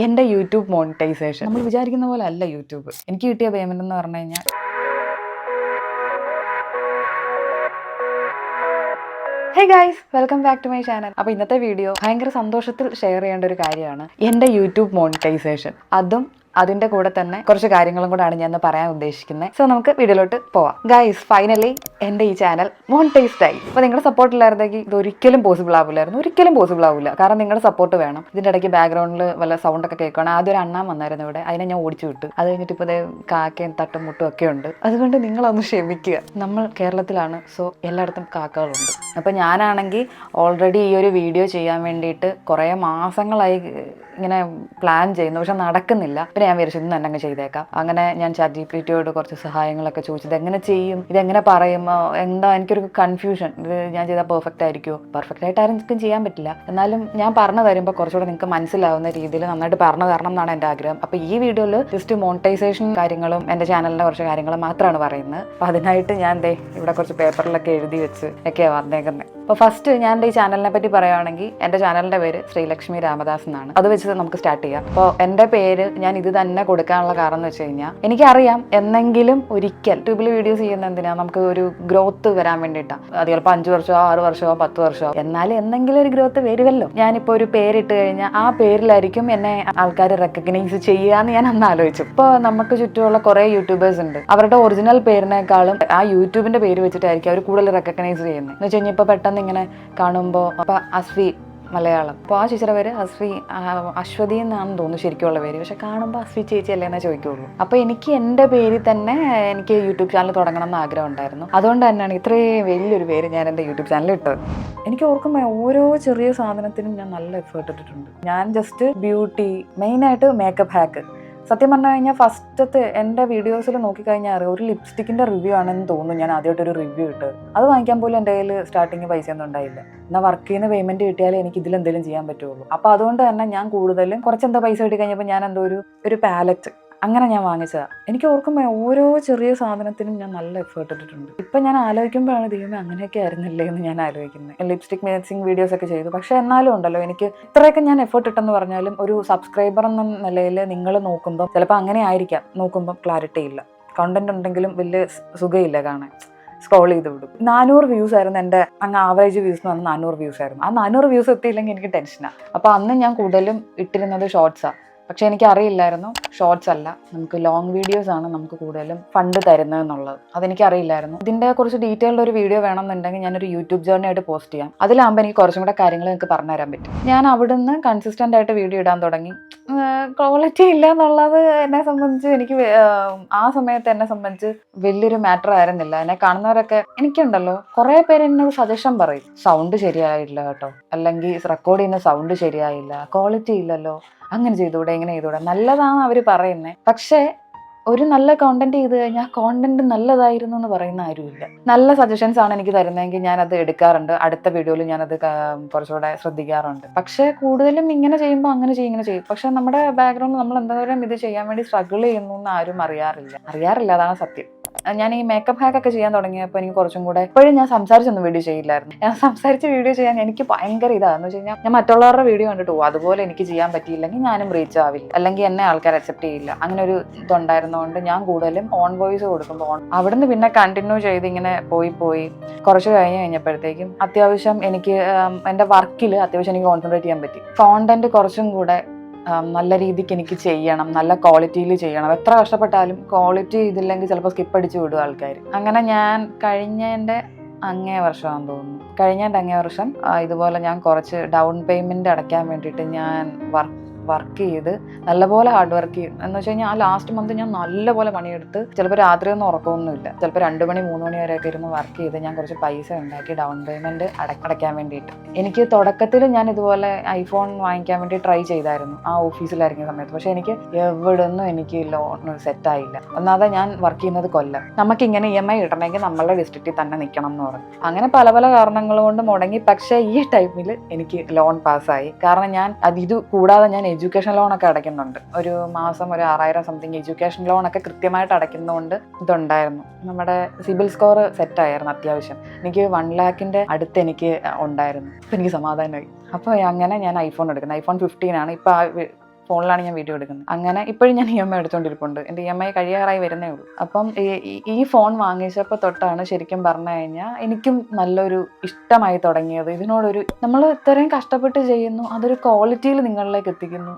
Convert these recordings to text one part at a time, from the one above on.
എൻ്റെ YouTube monetisation നമ്മൾ വിചാരിക്കുന്ന പോലെ അല്ല യൂട്യൂബ്. എനിക്ക് കിട്ടിയ പേയ്മെന്റ് എന്ന് പറഞ്ഞു കഴിഞ്ഞാൽ hey guys, welcome back to my channel. അപ്പോൾ ഇന്നത്തെ വീഡിയോ ഭയങ്കര സന്തോഷത്തിൽ ഷെയർ ചെയ്യേണ്ട ഒരു കാര്യമാണ് എൻ്റെ യൂട്യൂബ് മോണിറ്റൈസേഷൻ. അതും അതിൻ്റെ കൂടെ തന്നെ കുറച്ച് കാര്യങ്ങളും കൂടെയാണ് ഞാൻ പറയാൻ ഉദ്ദേശിക്കുന്നത്. സോ നമുക്ക് വീഡിയോയിലോട്ട് പോവാം. ഗൈസ്, ഫൈനലി എൻ്റെ ഈ ചാനൽ മോണിറ്റൈസ്ഡ് ആയി. അപ്പോൾ നിങ്ങളുടെ സപ്പോർട്ട് ഇല്ലായിരുന്നെങ്കിൽ ഇത് ഒരിക്കലും പോസിബിൾ ആവില്ലായിരുന്നു. ഒരിക്കലും പോസിബിൾ ആവില്ല. കാരണം നിങ്ങളുടെ സപ്പോർട്ട് വേണം. ഇതിൻ്റെ ഇടയ്ക്ക് ബാക്ക്ഗ്രൗണ്ടിൽ വല്ല സൗണ്ടൊക്കെ കേൾക്കുകയാണ്. ആദ്യം ഒരു അണ്ണാൻ വന്നായിരുന്നു ഇവിടെ, അതിനെ ഞാൻ ഓടിച്ചു വിട്ടു. അത് കഴിഞ്ഞിട്ട് ഇപ്പോൾ കാക്കയും തട്ടും മുട്ടും ഒക്കെ ഉണ്ട്. അതുകൊണ്ട് നിങ്ങളൊന്ന് ക്ഷമിക്കുക. നമ്മൾ കേരളത്തിലാണ്, സോ എല്ലായിടത്തും കാക്കകളുണ്ട്. അപ്പോൾ ഞാനാണെങ്കിൽ ഓൾറെഡി ഈ ഒരു വീഡിയോ ചെയ്യാൻ വേണ്ടിയിട്ട് കുറേ മാസങ്ങളായി ഇങ്ങനെ പ്ലാൻ ചെയ്യുന്നു, പക്ഷെ നടക്കുന്നില്ല. പിന്നെ ഞാൻ വിചാരിച്ചു ഇന്ന് തന്നെ അങ്ങ് ചെയ്തേക്കാം. അങ്ങനെ ഞാൻ ChatGPT-യോട് കുറച്ച് സഹായങ്ങളൊക്കെ ചോദിച്ചത് എങ്ങനെ ചെയ്യും, ഇതെങ്ങനെ പറയുമോ, എന്താ എനിക്കൊരു കൺഫ്യൂഷൻ. ഇത് ഞാൻ ചെയ്താൽ പെർഫെക്റ്റ് ആയിരിക്കുമോ? പെർഫെക്റ്റ് ആയിട്ട് ആർക്കും ചെയ്യാൻ പറ്റില്ല. എന്നാലും ഞാൻ പറഞ്ഞു തരുമ്പോൾ കുറച്ചുകൂടെ നിങ്ങൾക്ക് മനസ്സിലാവുന്ന രീതിയിൽ നന്നായിട്ട് പറഞ്ഞു തരണം എന്നാണ് എൻ്റെ ആഗ്രഹം. അപ്പോൾ ഈ വീഡിയോയിൽ ജസ്റ്റ് മോണിറ്റൈസേഷൻ കാര്യങ്ങളും എൻ്റെ ചാനലിൻ്റെ കുറച്ച് കാര്യങ്ങളും മാത്രമാണ് പറയുന്നത്. അപ്പോൾ അതിനായിട്ട് ഞാൻ ഇവിടെ കുറച്ച് പേപ്പറിലൊക്കെ എഴുതി വെച്ച് ഒക്കെയാണ് വന്നേക്കുന്നത്. അപ്പോൾ ഫസ്റ്റ് ഞാൻ എൻ്റെ ഈ ചാനലിനെ പറ്റി പറയുകയാണെങ്കിൽ എൻ്റെ ചാനലിൻ്റെ പേര് ശ്രീലക്ഷ്മി രാമദാസ് എന്നാണ്. അത് വെച്ച് നമുക്ക് സ്റ്റാർട്ട് ചെയ്യാം. അപ്പോൾ എൻ്റെ പേര് ഞാൻ ഇത് തന്നെ കൊടുക്കാനുള്ള കാരണം എന്ന് വെച്ച് കഴിഞ്ഞാൽ എനിക്കറിയാം എന്നെങ്കിലും ഒരിക്കൽ യൂട്യൂബിൽ വീഡിയോസ് ചെയ്യുന്ന എന്തിനാ, നമുക്ക് ഒരു ഗ്രോത്ത് വരാൻ വേണ്ടിയിട്ടാണ്. അത് ചിലപ്പോൾ 5 വർഷമോ 6 വർഷമോ 10 വർഷമോ, എന്നാലും എന്തെങ്കിലും ഒരു ഗ്രോത്ത് വരുമല്ലോ. ഞാനിപ്പോൾ ഒരു പേരിട്ട് കഴിഞ്ഞാൽ ആ പേരിലായിരിക്കും എന്നെ ആൾക്കാർ റെക്കഗ്നൈസ് ചെയ്യാന്ന് ഞാൻ അന്ന് ആലോചിച്ചു. ഇപ്പോൾ നമുക്ക് ചുറ്റുമുള്ള കുറേ യൂട്യൂബേഴ്സ് ഉണ്ട്. അവരുടെ ഒറിജിനൽ പേരിനേക്കാളും ആ യൂട്യൂബിന്റെ പേര് വെച്ചിട്ടായിരിക്കും അവർ കൂടുതൽ റെക്കഗ്നൈസ് ചെയ്യുന്നത്. എന്ന് വെച്ച് കഴിഞ്ഞാൽ ഇപ്പോൾ പെട്ടെന്ന് ഇങ്ങനെ കാണുമ്പോൾ അപ്പോൾ അസ്വി മലയാളം, അപ്പോൾ ആ ചേച്ചിയുടെ പേര് അശ്വതി എന്നാണെന്ന് തോന്നുന്നു ശരിക്കുള്ള പേര്. പക്ഷെ കാണുമ്പോൾ അസ്വി ചേച്ചി അല്ലേ എന്നേ ചോദിക്കുള്ളൂ. അപ്പോൾ എനിക്ക് എൻ്റെ പേരിൽ തന്നെ എനിക്ക് യൂട്യൂബ് ചാനൽ തുടങ്ങണം എന്ന് ആഗ്രഹം ഉണ്ടായിരുന്നു. അതുകൊണ്ട് തന്നെയാണ് ഇത്രയും വലിയൊരു പേര് ഞാൻ എൻ്റെ യൂട്യൂബ് ചാനൽ ഇട്ടത്. എനിക്ക് ഓർക്കുമ്പോൾ ഓരോ ചെറിയ സാധനത്തിനും ഞാൻ നല്ല എഫേർട്ട് ഇട്ടിട്ടുണ്ട്. ഞാൻ ജസ്റ്റ് ബ്യൂട്ടി, മെയിനായിട്ട് മേക്കപ്പ് ഹാക്ക്. സത്യം പറഞ്ഞു കഴിഞ്ഞാൽ ഫസ്റ്റത്തെ എൻ്റെ വീഡിയോസിൽ നോക്കിക്കഴിഞ്ഞാൽ ഒരു ലിപ്സ്റ്റിക്കിൻ്റെ റിവ്യൂ ആണെന്ന് തോന്നുന്നു ഞാൻ ആദ്യമായിട്ടൊരു റിവ്യൂ ഇട്ടത്. അത് വാങ്ങിക്കാൻ പോലും എൻ്റെ കയ്യിൽ സ്റ്റാർട്ടിങ് പൈസ ഒന്നും ഉണ്ടായില്ല. എന്നാൽ വർക്ക് ചെയ്യുന്ന പേയ്മെൻറ്റ് കിട്ടിയാലേ എനിക്ക് ഇതിലെന്തെങ്കിലും ചെയ്യാൻ പറ്റുള്ളൂ. അപ്പോൾ അതുകൊണ്ട് തന്നെ ഞാൻ കൂടുതലും കുറച്ചെന്തോ പൈസ കിട്ടി കഴിഞ്ഞപ്പോൾ ഞാൻ എന്തോ ഒരു പാലറ്റ് അങ്ങനെ ഞാൻ വാങ്ങിച്ചതാണ്. എനിക്ക് ഓർക്കുമ്പോൾ ഓരോ ചെറിയ സാധനത്തിനും ഞാൻ നല്ല എഫേർട്ട് ഇട്ടിട്ടുണ്ട്. ഇപ്പം ഞാൻ ആലോചിക്കുമ്പോഴാണ് ദൈവമേ അങ്ങനെയൊക്കെ ആയിരുന്നില്ലേ എന്ന് ഞാൻ ആലോചിക്കുന്നത്. ലിപ്സ്റ്റിക് മേക്കിംഗ് വീഡിയോസ് ഒക്കെ ചെയ്തു. പക്ഷേ എന്നാലും ഉണ്ടല്ലോ, എനിക്ക് ഇത്രയൊക്കെ ഞാൻ എഫേർട്ട് ഇട്ടെന്ന് പറഞ്ഞാലും ഒരു സബ്സ്ക്രൈബർ എന്ന നിലയിൽ നിങ്ങൾ നോക്കുമ്പോൾ ചിലപ്പോൾ അങ്ങനെ ആയിരിക്കാം, നോക്കുമ്പോൾ ക്ലാരിറ്റി ഇല്ല, കണ്ടന്റ് ഉണ്ടെങ്കിലും വലിയ സുഖമില്ല കാണാൻ, സ്ക്രോൾ ചെയ്ത് വിടും. 400 വ്യൂസ് ആയിരുന്നു എൻ്റെ അങ്ങ് ആവറേജ് വ്യൂസ് എന്ന് പറഞ്ഞാൽ 400 വ്യൂസ് ആയിരുന്നു. ആ 400 വ്യൂസ് എത്തിയില്ലെങ്കിൽ എനിക്ക് ടെൻഷനാണ്. അപ്പോൾ അന്ന് ഞാൻ കൂടുതലും ഇട്ടിരുന്നത് ഷോർട്സാണ്. പക്ഷെ എനിക്ക് അറിയില്ലായിരുന്നു ഷോർട്സ് അല്ല, നമുക്ക് ലോങ് വീഡിയോസ് ആണ് നമുക്ക് കൂടുതലും ഫണ്ട് തരുന്നത് എന്നുള്ളത്. അതെനിക്കറിയില്ലായിരുന്നു. ഇതിൻ്റെ കുറച്ച് ഡീറ്റെയിൽഡ് ഒരു വീഡിയോ വേണമെന്നുണ്ടെങ്കിൽ ഞാനൊരു യൂട്യൂബ് ജേർണി ആയിട്ട് പോസ്റ്റ് ചെയ്യാം. അതിലാകുമ്പോൾ എനിക്ക് കുറച്ചും കൂടെ കാര്യങ്ങൾ നിങ്ങൾക്ക് പറഞ്ഞുതരാൻ പറ്റും. ഞാൻ അവിടുന്ന് കൺസിസ്റ്റൻ്റ് ആയിട്ട് വീഡിയോ ഇടാൻ തുടങ്ങി. ക്വാളിറ്റി ഇല്ല എന്നുള്ളത് എന്നെ സംബന്ധിച്ച് എനിക്ക് ആ സമയത്ത് എന്നെ സംബന്ധിച്ച് വലിയൊരു മാറ്റർ ആയിരുന്നില്ല. എന്നെ കാണുന്നവരൊക്കെ എനിക്കുണ്ടല്ലോ കുറേ പേര് എന്നോട് സജഷൻ പറയും, സൗണ്ട് ശരിയായില്ല കേട്ടോ, അല്ലെങ്കിൽ റെക്കോർഡ് ചെയ്യുന്ന സൗണ്ട് ശരിയായില്ല, ക്വാളിറ്റി ഇല്ലല്ലോ, അങ്ങനെ ചെയ്തൂടെ, ഇങ്ങനെ ചെയ്തൂടെ. നല്ലതാണ് അവർ പറയുന്നത്. പക്ഷേ ഒരു നല്ല കോണ്ടന്റ് ചെയ്ത് കഴിഞ്ഞാൽ കോണ്ടന്റ് നല്ലതായിരുന്നു എന്ന് പറയുന്ന ആരുമില്ല. നല്ല സജഷൻസ് ആണ് എനിക്ക് തരുന്നതെങ്കിൽ ഞാനത് എടുക്കാറുണ്ട്. അടുത്ത വീഡിയോയിൽ ഞാനത് കുറച്ചുകൂടെ ശ്രദ്ധിക്കാറുണ്ട്. പക്ഷേ കൂടുതലും ഇങ്ങനെ ചെയ്യുമ്പോൾ അങ്ങനെ ചെയ്യും, ഇങ്ങനെ ചെയ്യും. പക്ഷെ നമ്മുടെ ബാക്ക്ഗ്രൗണ്ടിൽ നമ്മൾ എന്തോരം ഇത് ചെയ്യാൻ വേണ്ടി സ്ട്രഗിൾ ചെയ്യുന്നു എന്ന് ആരും അറിയാറില്ല. അതാണ് സത്യം. ഞാൻ ഈ മേക്കപ്പ് ഹാക്കൊക്കെ ചെയ്യാൻ തുടങ്ങിയപ്പോൾ എനിക്ക് കുറച്ചും കൂടെ, ഇപ്പോഴും ഞാൻ സംസാരിച്ചൊന്നും വീഡിയോ ചെയ്യില്ലായിരുന്നു. ഞാൻ സംസാരിച്ച് വീഡിയോ ചെയ്യാൻ എനിക്ക് ഭയങ്കര ഇതാണെന്ന് വെച്ച് കഴിഞ്ഞാൽ ഞാൻ മറ്റുള്ളവരുടെ വീഡിയോ കണ്ടിട്ട് പോകും. അതുപോലെ എനിക്ക് ചെയ്യാൻ പറ്റിയില്ലെങ്കിൽ ഞാനും റീച്ച് ആവില്ല, അല്ലെങ്കിൽ എന്നെ ആൾക്കാർ അക്സെപ്റ്റ് ചെയ്യില്ല. അങ്ങനെ ഒരു ഇതുണ്ടായിരുന്നതുകൊണ്ട് ഞാൻ കൂടുതലും ഓൺ വോയിസ് കൊടുക്കുമ്പോൾ അവിടുന്ന് പിന്നെ കണ്ടിന്യൂ ചെയ്ത് ഇങ്ങനെ പോയി കുറച്ച് കഴിഞ്ഞപ്പോഴത്തേക്കും അത്യാവശ്യം എനിക്ക് എൻ്റെ വർക്കിൽ അത്യാവശ്യം എനിക്ക് കോൺസെൻട്രേറ്റ് ചെയ്യാൻ പറ്റി. കോണ്ടന്റ് കുറച്ചും കൂടെ നല്ല രീതിക്ക് എനിക്ക് ചെയ്യണം, നല്ല ക്വാളിറ്റിയിൽ ചെയ്യണം. എത്ര കഷ്ടപ്പെട്ടാലും ക്വാളിറ്റി ഇതില്ലെങ്കിൽ ചിലപ്പോൾ സ്കിപ്പ് അടിച്ച് വിടും ആൾക്കാർ. അങ്ങനെ ഞാൻ കഴിഞ്ഞതിൻ്റെ അങ്ങേ വർഷമാണെന്ന് തോന്നുന്നു, കഴിഞ്ഞതിൻ്റെ വർഷം ഇതുപോലെ ഞാൻ കുറച്ച് ഡൗൺ പേയ്മെൻറ്റ് അടയ്ക്കാൻ വേണ്ടിയിട്ട് ഞാൻ വർക്ക് ചെയ്ത് നല്ലപോലെ ഹാർഡ് വർക്ക് ചെയ്യും. എന്ന് വെച്ച് കഴിഞ്ഞാൽ ആ ലാസ്റ്റ് മന്ത് ഞാൻ നല്ലപോലെ പണിയെടുത്ത് ചിലപ്പോൾ രാത്രിയൊന്നും ഉറക്കമൊന്നുമില്ല, ചിലപ്പോൾ 2 മണി 3 മണി വരെയൊക്കെ ഇരുന്ന് വർക്ക് ചെയ്ത് ഞാൻ കുറച്ച് പൈസ ഉണ്ടാക്കി ഡൗൺ പേയ്മെൻറ്റ് അടയ്ക്കാൻ വേണ്ടിയിട്ട്. എനിക്ക് തുടക്കത്തിൽ ഞാൻ ഇതുപോലെ ഐഫോൺ വാങ്ങിക്കാൻ വേണ്ടി ട്രൈ ചെയ്തായിരുന്നു ആ ഓഫീസിലായിരിക്കുന്ന സമയത്ത്. പക്ഷേ എനിക്ക് എവിടെയൊന്നും എനിക്ക് ലോൺ സെറ്റായില്ല. ഒന്നാമതെ ഞാൻ വർക്ക് ചെയ്യുന്നത് കൊല്ലം. നമുക്കിങ്ങനെ EMI കിട്ടണമെങ്കിൽ നമ്മളുടെ ഡിസ്ട്രിക്റ്റിൽ തന്നെ നിൽക്കണം എന്ന് പറഞ്ഞു. അങ്ങനെ പല കാരണങ്ങൾ കൊണ്ട് മുടങ്ങി. പക്ഷേ ഈ ടൈമിൽ എനിക്ക് ലോൺ പാസ്സായി. കാരണം ഞാൻ ഇത് കൂടാതെ ഞാൻ എഡ്യൂക്കേഷൻ ലോണൊക്കെ അടയ്ക്കുന്നുണ്ട്. ഒരു മാസം ഒരു 6000 സംതിങ് എഡ്യൂക്കേഷൻ ലോണൊക്കെ കൃത്യമായിട്ട് അടയ്ക്കുന്നതുകൊണ്ട് ഇതുണ്ടായിരുന്നു. നമ്മുടെ സിബിൽ സ്കോർ സെറ്റായിരുന്നു അത്യാവശ്യം. എനിക്ക് 1 lakhിൻ്റെ അടുത്ത് എനിക്ക് ഉണ്ടായിരുന്നു. അപ്പം എനിക്ക് സമാധാനമായി. അപ്പോൾ അങ്ങനെ ഞാൻ ഐഫോൺ എടുക്കുന്നത്. ഐഫോൺ 15 ആണ്. ഇപ്പോൾ ഫോണിലാണ് ഞാൻ വീഡിയോ എടുക്കുന്നത്. അങ്ങനെ ഇപ്പോഴും ഞാൻ EMI എടുത്തുകൊണ്ടിരിപ്പുണ്ട്. എൻ്റെ EMI കഴിയാറായി വരുന്നേ ഉള്ളൂ. അപ്പം ഈ ഫോൺ വാങ്ങിച്ചപ്പോൾ തൊട്ടാണ് ശരിക്കും പറഞ്ഞു കഴിഞ്ഞാൽ എനിക്കും നല്ലൊരു ഇഷ്ടമായി തുടങ്ങിയത്. ഇതിനോടൊരു നമ്മൾ ഇത്രയും കഷ്ടപ്പെട്ട് ചെയ്യുന്നു, അതൊരു ക്വാളിറ്റിയിൽ നിങ്ങളിലേക്ക് എത്തിക്കുന്നു,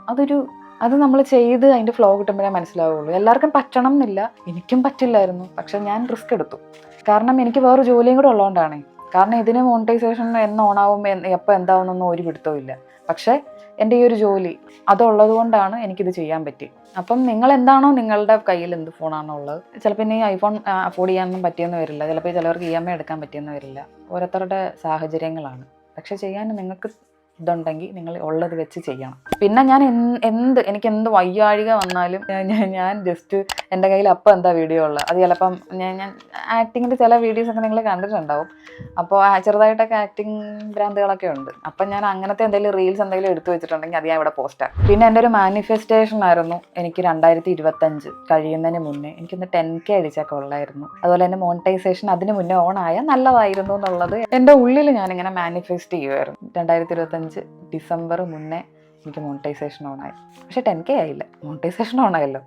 അത് നമ്മൾ ചെയ്ത് അതിൻ്റെ ഫ്ലോ കിട്ടുമ്പോഴേ മനസ്സിലാവുള്ളൂ. എല്ലാവർക്കും പറ്റണം എന്നില്ല, എനിക്കും പറ്റില്ലായിരുന്നു. പക്ഷെ ഞാൻ റിസ്ക് എടുത്തു. കാരണം എനിക്ക് വേറെ ജോലിയും കൂടെ ഉള്ളതുകൊണ്ടാണ്. കാരണം ഇതിന് മോണിറ്റൈസേഷൻ എന്ന് ഓണാവും എപ്പോൾ എന്താവുന്നൊന്നും ഒരു പിടുത്തവും ഇല്ല. പക്ഷേ എൻ്റെ ഈ ഒരു ജോലി അതുള്ളത് കൊണ്ടാണ് എനിക്കിത് ചെയ്യാൻ പറ്റി. അപ്പം നിങ്ങൾ എന്താണോ നിങ്ങളുടെ കയ്യിൽ എന്ത് ഫോണാണോ ഉള്ളത്, ചിലപ്പോൾ ഇനി ഐഫോൺ അഫോർഡ് ചെയ്യാനൊന്നും പറ്റിയെന്ന് വരില്ല, ചിലപ്പോൾ ചിലവർക്ക് EMI എടുക്കാൻ പറ്റിയെന്ന് വരില്ല. ഓരോരുത്തരുടെ സാഹചര്യങ്ങളാണ്. പക്ഷെ ചെയ്യാൻ നിങ്ങൾക്ക് ഇതുണ്ടെങ്കിൽ നിങ്ങൾ ഉള്ളത് വെച്ച് ചെയ്യണം. പിന്നെ ഞാൻ എനിക്ക് എന്ത് വയ്യാഴിക വന്നാലും ഞാൻ ജസ്റ്റ് എൻ്റെ കയ്യിൽ അപ്പം എന്താ വീഡിയോ ഉള്ളത് അത് ചിലപ്പം ഞാൻ ആക്ടിങ്ങിൻ്റെ ചില വീഡിയോസൊക്കെ നിങ്ങൾ കണ്ടിട്ടുണ്ടാവും. അപ്പോൾ ചെറുതായിട്ടൊക്കെ ആക്ടിങ് ഭ്രാന്തികളൊക്കെ ഉണ്ട്. അപ്പം ഞാൻ അങ്ങനത്തെ എന്തെങ്കിലും റീൽസ് എന്തെങ്കിലും എടുത്തു വെച്ചിട്ടുണ്ടെങ്കിൽ അത് ഞാൻ ഇവിടെ പോസ്റ്റാണ്. പിന്നെ എൻ്റെ ഒരു മാനിഫെസ്റ്റേഷൻ ആയിരുന്നു എനിക്ക് 2025 കഴിയുന്നതിന് മുന്നേ എനിക്കൊന്ന് 10K അടിച്ചൊക്കെ ഉള്ളായിരുന്നു. അതുപോലെ തന്നെ മോണിറ്റൈസേഷൻ അതിന് മുന്നേ ഓൺ ആയാൽ നല്ലതായിരുന്നു എന്നുള്ളത് എൻ്റെ ഉള്ളിൽ ഞാനിങ്ങനെ മാനിഫെസ്റ്റ് ചെയ്യുമായിരുന്നു. 2025 ഡിസംബർ മുന്നേ എനിക്ക് മോണിറ്റൈസേഷൻ ഓണായി. പക്ഷേ 10K ആയില്ല, മോണിറ്റൈസേഷൻ ഓണായല്ലോ.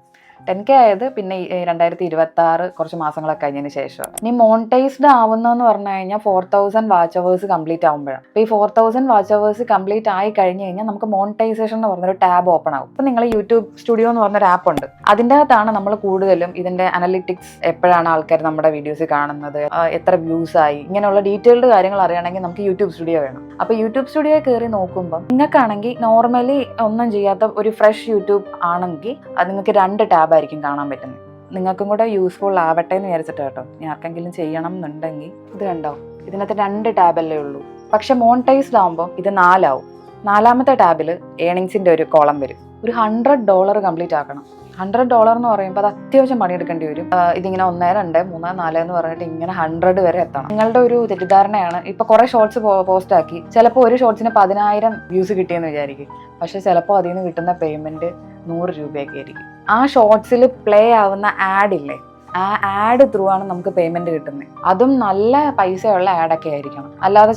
10K ആയത് പിന്നെ 2026 കുറച്ച് മാസങ്ങളൊക്കെ കഴിഞ്ഞതിന് ശേഷം. ഇനി മോണിറ്റൈസ്ഡ് ആവുന്നതെന്ന് പറഞ്ഞു കഴിഞ്ഞാൽ 4000 വാച്ച് അവേഴ്സ് കംപ്ലീറ്റ് ആകുമ്പോഴാണ്. അപ്പോൾ ഈ 4000 വാച്ച് അവേഴ്സ് കംപ്ലീറ്റ് ആയി കഴിഞ്ഞ് കഴിഞ്ഞാൽ നമുക്ക് മോണിറ്റൈസേഷൻ എന്ന് പറഞ്ഞൊരു ടാബ് ഓപ്പൺ ആവും. അപ്പോൾ നിങ്ങൾ യൂട്യൂബ് സ്റ്റുഡിയോ എന്ന് പറഞ്ഞൊരു ആപ്പ് ഉണ്ട്. അതിൻ്റെ അകത്താണ് നമ്മൾ കൂടുതലും ഇതിൻ്റെ അനലിറ്റിക്സ്, എപ്പോഴാണ് ആൾക്കാർ നമ്മുടെ വീഡിയോസ് കാണുന്നത്, എത്ര വ്യൂസ് ആയി, ഇങ്ങനെയുള്ള ഡീറ്റെയിൽഡ് കാര്യങ്ങൾ അറിയണമെങ്കിൽ നമുക്ക് യൂട്യൂബ് സ്റ്റുഡിയോ വേണം. അപ്പോൾ യൂട്യൂബ് സ്റ്റുഡിയോ കയറി നോക്കുമ്പോൾ നിങ്ങൾക്കാണെങ്കിൽ നോർമലി ഒന്നും ചെയ്യാത്ത ഒരു ഫ്രഷ് യൂട്യൂബ് ആണെങ്കിൽ അത് നിങ്ങൾക്ക് 2 ടാബായിരിക്കും കാണാൻ പറ്റുന്നത്. നിങ്ങൾക്കും കൂടെ യൂസ്ഫുൾ ആവട്ടെ എന്ന് വിചാരിച്ചിട്ട് കേട്ടോ. ഇനി ആർക്കെങ്കിലും ചെയ്യണം എന്നുണ്ടെങ്കിൽ ഇത് കണ്ടോ, ഇതിനകത്ത് 2 ടാബല്ലേ ഉള്ളൂ. പക്ഷെ മോണിറ്റൈസ്ഡ് ആകുമ്പോൾ ഇത് 4 ആവും. 4ാമത്തെ ടാബിൽ ഏണിങ്സിൻ്റെ ഒരു കോളം വരും. ഒരു $100 കംപ്ലീറ്റ് ആക്കണം. $100 എന്ന് പറയുമ്പോൾ അത് അത്യാവശ്യം പണിയെടുക്കേണ്ടി വരും. ഇതിങ്ങനെ 1, 2, 3, 4 എന്ന് പറഞ്ഞിട്ട് ഇങ്ങനെ 100 വരെ എത്തണം. നിങ്ങളുടെ ഒരു തെറ്റിദ്ധാരണയാണ്. ഇപ്പൊ കുറെ ഷോർട്സ് പോസ്റ്റ് ആക്കി, ചിലപ്പോൾ ഒരു ഷോർട്സിന് 10,000 വ്യൂസ് കിട്ടിയെന്ന് വിചാരിക്കും. പക്ഷെ ചിലപ്പോൾ അതിൽ നിന്ന് കിട്ടുന്ന പേയ്മെന്റ് 100 രൂപയൊക്കെ ആയിരിക്കും. ആ ഷോർട്സിൽ പ്ലേ ആവുന്ന ആഡ് ഇല്ലേ, ആ ആഡ് ത്രൂ ആണ് നമുക്ക് പേയ്മെന്റ് കിട്ടുന്നത്. അതും നല്ല പൈസയുള്ള ആഡൊക്കെ ആയിരിക്കണം. അല്ലാതെ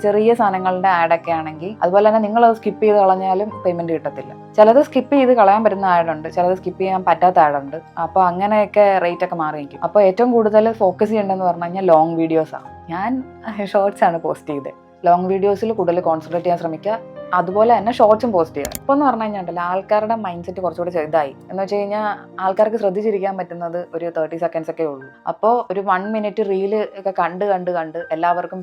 ചെറിയ സാധനങ്ങളുടെ ആഡൊക്കെ ആണെങ്കിൽ, അതുപോലെ തന്നെ നിങ്ങൾ അത് സ്കിപ്പ് ചെയ്ത് കളഞ്ഞാലും പേയ്മെന്റ് കിട്ടത്തില്ല. ചിലത് സ്കിപ്പ് ചെയ്ത് കളയാൻ പറ്റുന്ന ആഡുണ്ട്, ചിലത് സ്കിപ്പ് ചെയ്യാൻ പറ്റാത്ത ആഡുണ്ട്. അപ്പോൾ അങ്ങനെയൊക്കെ റേറ്റ് ഒക്കെ മാറിയിരിക്കും. അപ്പോൾ ഏറ്റവും കൂടുതൽ ഫോക്കസ് ചെയ്യേണ്ടതെന്ന് പറഞ്ഞു കഴിഞ്ഞാൽ ലോങ് വീഡിയോസാണ്. ഞാൻ ഷോർട്സ് ആണ് പോസ്റ്റ് ചെയ്തത്. ലോങ് വീഡിയോസിൽ കൂടുതൽ കോൺസെൻട്രേറ്റ് ചെയ്യാൻ ശ്രമിക്കുക. അതുപോലെ തന്നെ ഷോർട്സും പോസ്റ്റ് ചെയ്യുക. ഇപ്പോൾ എന്ന് പറഞ്ഞു കഴിഞ്ഞാൽ ആൾക്കാരുടെ മൈൻഡ് സെറ്റ് കുറച്ചുകൂടി ചെറുതായി. എന്ന് വെച്ച് കഴിഞ്ഞാൽ ആൾക്കാർക്ക് ശ്രദ്ധിച്ചിരിക്കാൻ പറ്റുന്നത് ഒരു 30 സെക്കൻഡ്സ് ഒക്കെ ഉള്ളൂ. അപ്പോൾ ഒരു 1 മിനിറ്റ് റീല് ഒക്കെ കണ്ട് എല്ലാവർക്കും